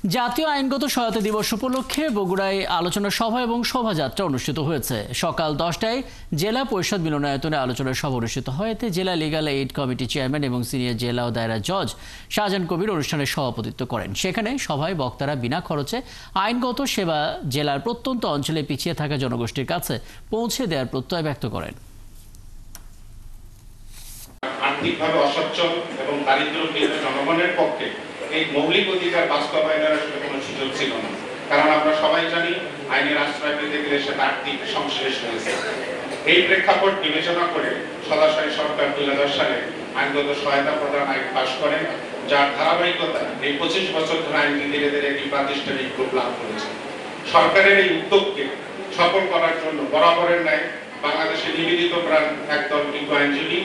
জাতীয় আইনগত সহায়তা দিবস উপলক্ষে বগুড়ায় আলোচনা সভা এবং শোভাযাত্রা অনুষ্ঠিত হয়েছে। সকাল 10টায় জেলা পরিষদ মিলনায়তনে আলোচনা সভা অনুষ্ঠিত হয়। এতে জেলা লিগ্যাল এইড কমিটি চেয়ারম্যান এবং সিনিয়র জেলা ও দায়রা জজ শাহজাহান কবির অনুষ্ঠানের সভাপতিত্ব করেন। সেখানে সভায় বক্তারা বিনা খরচে আইনগত সেবা জেলার প্রত্যন্ত অঞ্চলে পিছিয়ে থাকা জনগোষ্ঠীর কাছে পৌঁছে দেওয়ার প্রত্যয় ব্যক্ত করেন। আর্থিকভাবে অসচ্ছল এবং দারিদ্র্যপীড়িত জনগণের পক্ষে এই মৌলিক অধিকার বাস্তবায়নের আসলে কোনো সুযোগ ছিল না, কারণ আমরা সবাই জানি আইনের আশ্রয় পেতে গেলে সেটা আর্থিক সংশ্লেষ হয়েছে। এই প্রেক্ষাপট বিবেচনা করে সদাশয় সরকার 2010 সালে আইনগত সহায়তা প্রদান আইন পাশ করেন, যার ধারাবাহিকতা এই 25 বছর ধরে আইনটি ধীরে ধীরে একটি প্রাতিষ্ঠানিক রূপ লাভ করেছে। সরকারের এই উদ্যোগকে সফল করার জন্য বরাবরের ন্যায় বাংলাদেশের নিবেদিত প্রাণ একদল বিজ্ঞ আইনজীবী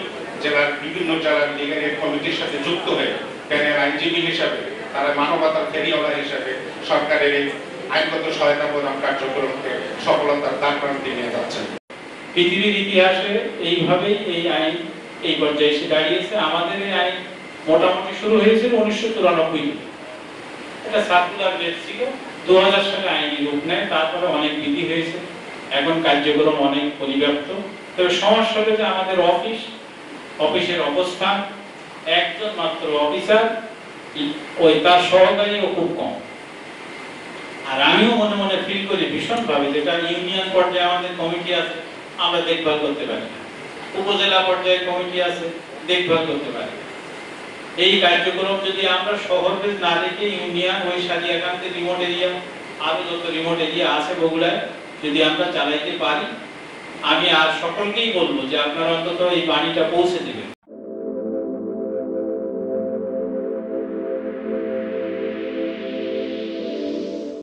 জেলার বিভিন্ন জেলার লিগ্যাল এইড কমিটির সাথে যুক্ত হয়ে প্যানেল আইনজীবী হিসাবে, তারা মানবতার ফেরিওয়ালা হিসাবে সরকারের এই আইনগত সহায়তা প্রদান কার্যক্রমকে সফলতার দ্বারপ্রান্তে নিয়ে যাচ্ছেন। পৃথিবীর ইতিহাসে এইভাবেই এই আইন এই পর্যায়ে এসে দাঁড়িয়েছে। আমাদের এই আইন মোটামুটি শুরু হয়েছিল 1994। এটা সার্কুলার বেস ছিল, 2000 সালে আইনি রূপ নেয়, তারপরে অনেক বিধি হয়েছে, এখন কার্যক্রম অনেক পরিব্যাপ্ত। তবে সমস্যা হলো যে আমাদের অফিসের অবস্থান, একজন মাত্র অফিসার, ওই তার সহকারীও খুব কম। আর আমিও মনে মনে ফিল করি ভীষণ ভাবে, যেটা ইউনিয়ন পর্যায়ে আমাদের কমিটি আছে, আমরা দেখভাল করতে পারি না, উপজেলা পর্যায়ে কমিটি আছে, দেখভাল করতে পারি। এই কার্যক্রম যদি আমরা শহর বেশ না রেখে ইউনিয়ন, ওই সাদিয়াকান্তের রিমোট এরিয়া, আরো যত রিমোট এরিয়া আছে বগুড়ায়, যদি আমরা চালাইতে পারি, আমি আর সকলকেই বলবো যে আপনারা অন্তত এই বাণীটা পৌঁছে দেবেন।